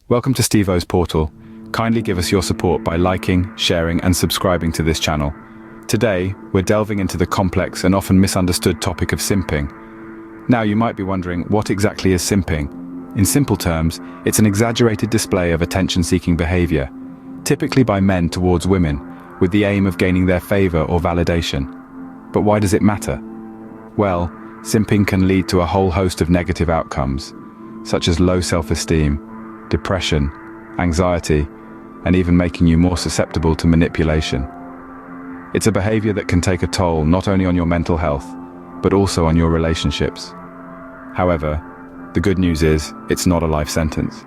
Welcome to Steve-O's Portal. Kindly give us your support by liking, sharing, and subscribing to this channel. Today, we're delving into the complex and often misunderstood topic of simping. Now, you might be wondering, what exactly is simping? In simple terms, it's an exaggerated display of attention-seeking behavior, typically by men towards women, with the aim of gaining their favor or validation. But why does it matter? Well, simping can lead to a whole host of negative outcomes, such as low self-esteem, depression, anxiety, and even making you more susceptible to manipulation. It's a behavior that can take a toll not only on your mental health, but also on your relationships. However, the good news is, it's not a life sentence.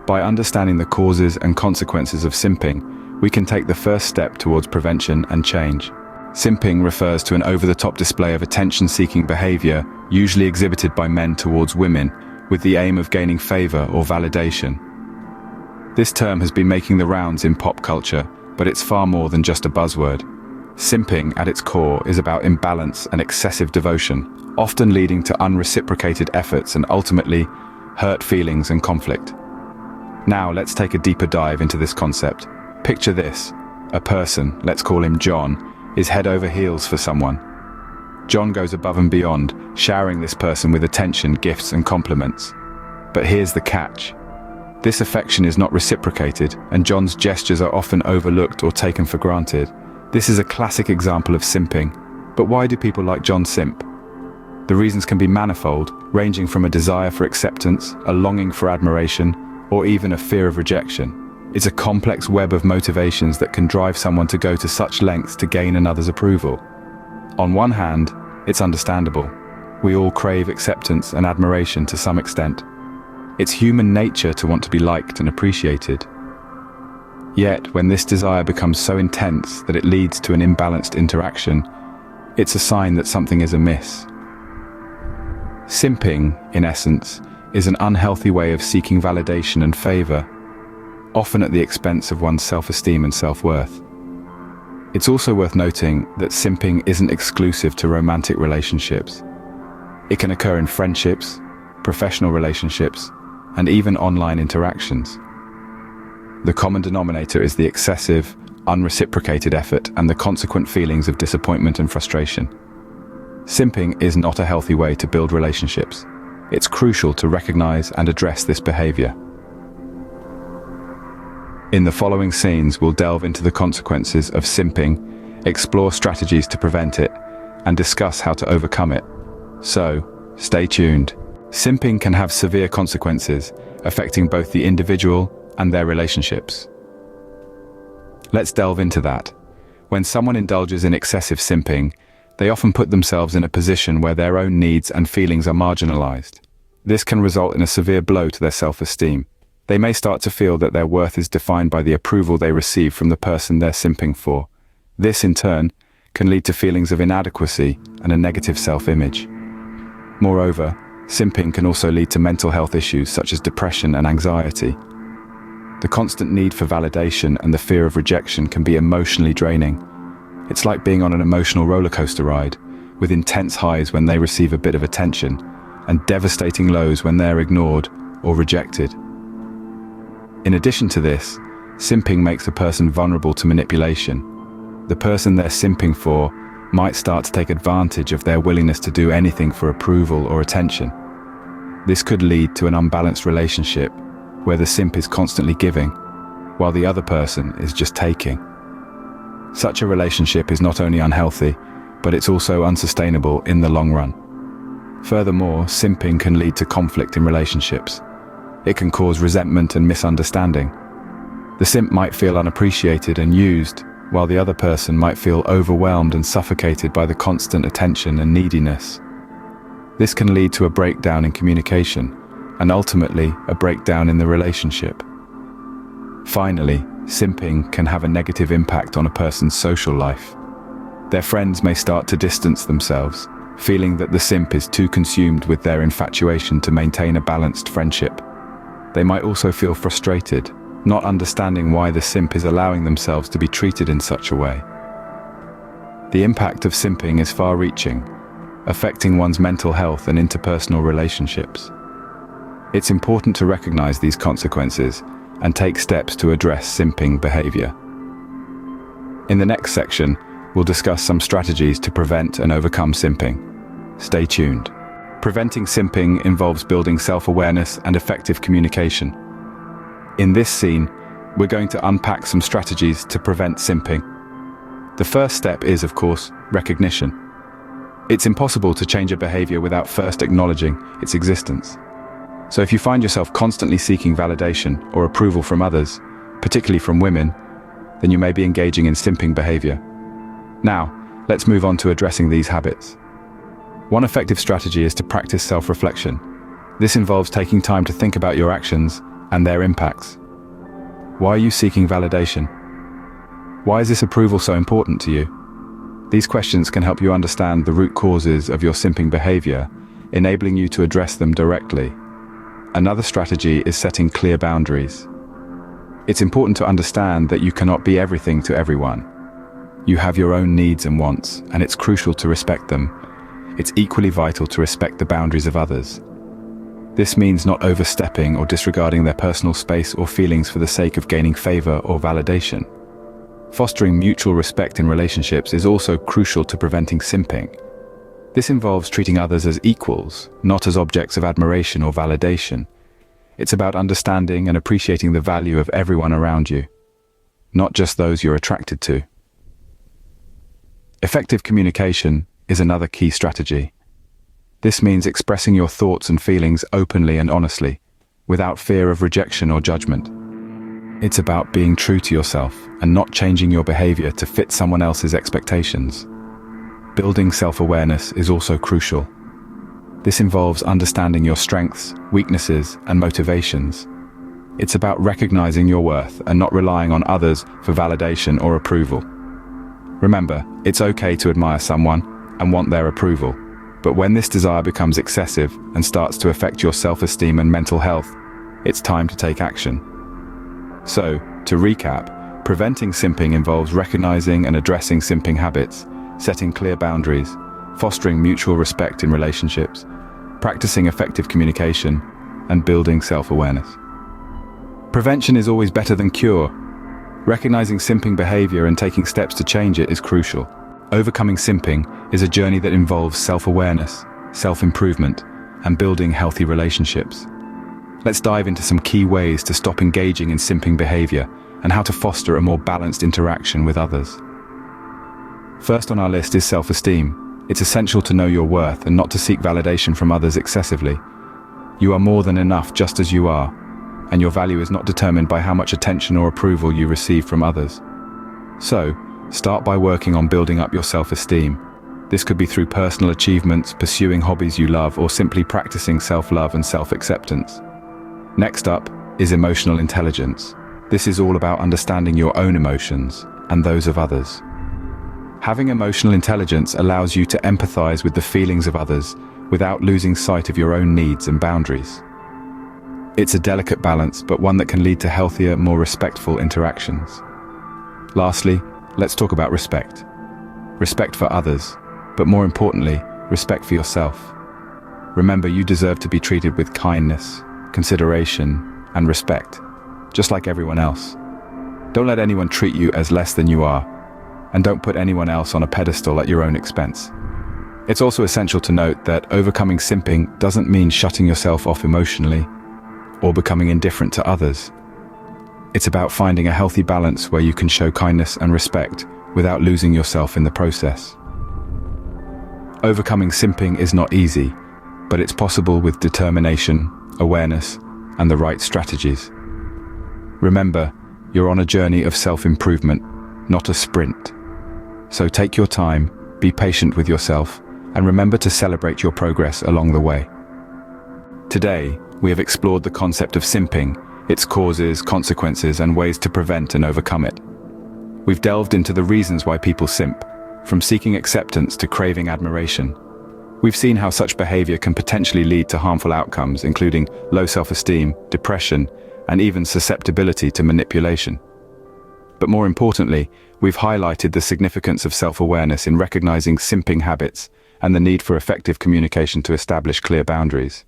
By understanding the causes and consequences of simping, we can take the first step towards prevention and change. Simping refers to an over-the-top display of attention-seeking behavior, usually exhibited by men towards women, with the aim of gaining favor or validation. This term has been making the rounds in pop culture, but it's far more than just a buzzword. Simping, at its core, is about imbalance and excessive devotion, often leading to unreciprocated efforts and ultimately hurt feelings and conflict. Now, let's take a deeper dive into this concept. Picture this: a person, let's call him John, is head over heels for someone. John goes above and beyond, showering this person with attention, gifts, and compliments. But here's the catch. This affection is not reciprocated, and John's gestures are often overlooked or taken for granted. This is a classic example of simping. But why do people like John simp? The reasons can be manifold, ranging from a desire for acceptance, a longing for admiration, or even a fear of rejection. It's a complex web of motivations that can drive someone to go to such lengths to gain another's approval. On one hand, it's understandable. We all crave acceptance and admiration to some extent. It's human nature to want to be liked and appreciated. Yet, when this desire becomes so intense that it leads to an imbalanced interaction, it's a sign that something is amiss. Simping, in essence, is an unhealthy way of seeking validation and favor, often at the expense of one's self-esteem and self-worth. It's also worth noting that simping isn't exclusive to romantic relationships. It can occur in friendships, professional relationships, and even online interactions. The common denominator is the excessive, unreciprocated effort and the consequent feelings of disappointment and frustration. Simping is not a healthy way to build relationships. It's crucial to recognize and address this behavior. In the following scenes, we'll delve into the consequences of simping, explore strategies to prevent it, and discuss how to overcome it. So, stay tuned. Simping can have severe consequences, affecting both the individual and their relationships. Let's delve into that. When someone indulges in excessive simping, they often put themselves in a position where their own needs and feelings are marginalized. This can result in a severe blow to their self-esteem. They may start to feel that their worth is defined by the approval they receive from the person they're simping for. This, in turn, can lead to feelings of inadequacy and a negative self-image. Moreover, simping can also lead to mental health issues such as depression and anxiety. The constant need for validation and the fear of rejection can be emotionally draining. It's like being on an emotional roller coaster ride, with intense highs when they receive a bit of attention, and devastating lows when they're ignored or rejected. In addition to this, simping makes a person vulnerable to manipulation. The person they're simping for might start to take advantage of their willingness to do anything for approval or attention. This could lead to an unbalanced relationship where the simp is constantly giving, while the other person is just taking. Such a relationship is not only unhealthy, but it's also unsustainable in the long run. Furthermore, simping can lead to conflict in relationships. It can cause resentment and misunderstanding. The simp might feel unappreciated and used, while the other person might feel overwhelmed and suffocated by the constant attention and neediness. This can lead to a breakdown in communication, and ultimately a breakdown in the relationship. Finally, simping can have a negative impact on a person's social life. Their friends may start to distance themselves, feeling that the simp is too consumed with their infatuation to maintain a balanced friendship. They might also feel frustrated, not understanding why the simp is allowing themselves to be treated in such a way. The impact of simping is far-reaching, affecting one's mental health and interpersonal relationships. It's important to recognize these consequences and take steps to address simping behavior. In the next section, we'll discuss some strategies to prevent and overcome simping. Stay tuned. Preventing simping involves building self-awareness and effective communication. In this scene, we're going to unpack some strategies to prevent simping. The first step is, of course, recognition. It's impossible to change a behavior without first acknowledging its existence. So if you find yourself constantly seeking validation or approval from others, particularly from women, then you may be engaging in simping behavior. Now, let's move on to addressing these habits. One effective strategy is to practice self-reflection. This involves taking time to think about your actions and their impacts. Why are you seeking validation? Why is this approval so important to you? These questions can help you understand the root causes of your simping behavior, enabling you to address them directly. Another strategy is setting clear boundaries. It's important to understand that you cannot be everything to everyone. You have your own needs and wants, and it's crucial to respect them. It's equally vital to respect the boundaries of others. This means not overstepping or disregarding their personal space or feelings for the sake of gaining favor or validation. Fostering mutual respect in relationships is also crucial to preventing simping. This involves treating others as equals, not as objects of admiration or validation. It's about understanding and appreciating the value of everyone around you, not just those you're attracted to. Effective communication is another key strategy. This means expressing your thoughts and feelings openly and honestly, without fear of rejection or judgment. It's about being true to yourself and not changing your behavior to fit someone else's expectations. Building self-awareness is also crucial. This involves understanding your strengths, weaknesses, and motivations. It's about recognizing your worth and not relying on others for validation or approval. Remember, it's okay to admire someone and want their approval, but when this desire becomes excessive and starts to affect your self-esteem and mental health, it's time to take action. So, to recap, preventing simping involves recognizing and addressing simping habits, setting clear boundaries, fostering mutual respect in relationships, practicing effective communication, and building self-awareness. Prevention is always better than cure. Recognizing simping behavior and taking steps to change it is crucial. Overcoming simping is a journey that involves self-awareness, self-improvement, and building healthy relationships. Let's dive into some key ways to stop engaging in simping behavior and how to foster a more balanced interaction with others. First on our list is self-esteem. It's essential to know your worth and not to seek validation from others excessively. You are more than enough just as you are, and your value is not determined by how much attention or approval you receive from others. So, start by working on building up your self-esteem. This could be through personal achievements, pursuing hobbies you love, or simply practicing self-love and self-acceptance. Next up is emotional intelligence. This is all about understanding your own emotions and those of others. Having emotional intelligence allows you to empathize with the feelings of others without losing sight of your own needs and boundaries. It's a delicate balance, but one that can lead to healthier, more respectful interactions. Lastly, let's talk about respect. Respect for others, but more importantly, respect for yourself. Remember, you deserve to be treated with kindness, consideration, and respect, just like everyone else. Don't let anyone treat you as less than you are, and don't put anyone else on a pedestal at your own expense. It's also essential to note that overcoming simping doesn't mean shutting yourself off emotionally or becoming indifferent to others. It's about finding a healthy balance where you can show kindness and respect without losing yourself in the process. Overcoming simping is not easy, but it's possible with determination, awareness, and the right strategies. Remember, you're on a journey of self-improvement, not a sprint. So take your time, be patient with yourself, and remember to celebrate your progress along the way. Today, we have explored the concept of simping, its causes, consequences, and ways to prevent and overcome it. We've delved into the reasons why people simp, from seeking acceptance to craving admiration. We've seen how such behavior can potentially lead to harmful outcomes, including low self-esteem, depression, and even susceptibility to manipulation. But more importantly, we've highlighted the significance of self-awareness in recognizing simping habits and the need for effective communication to establish clear boundaries.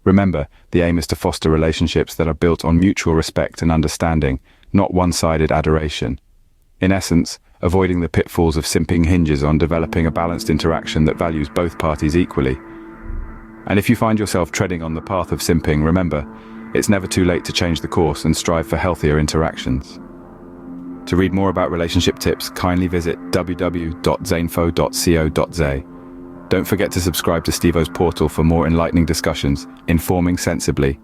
Remember, the aim is to foster relationships that are built on mutual respect and understanding, not one-sided adoration. In essence, avoiding the pitfalls of simping hinges on developing a balanced interaction that values both parties equally. And if you find yourself treading on the path of simping, remember, it's never too late to change the course and strive for healthier interactions. To read more about relationship tips, kindly visit www.zainfo.co.za. Don't forget to subscribe to Stevo's portal for more enlightening discussions, informing sensibly.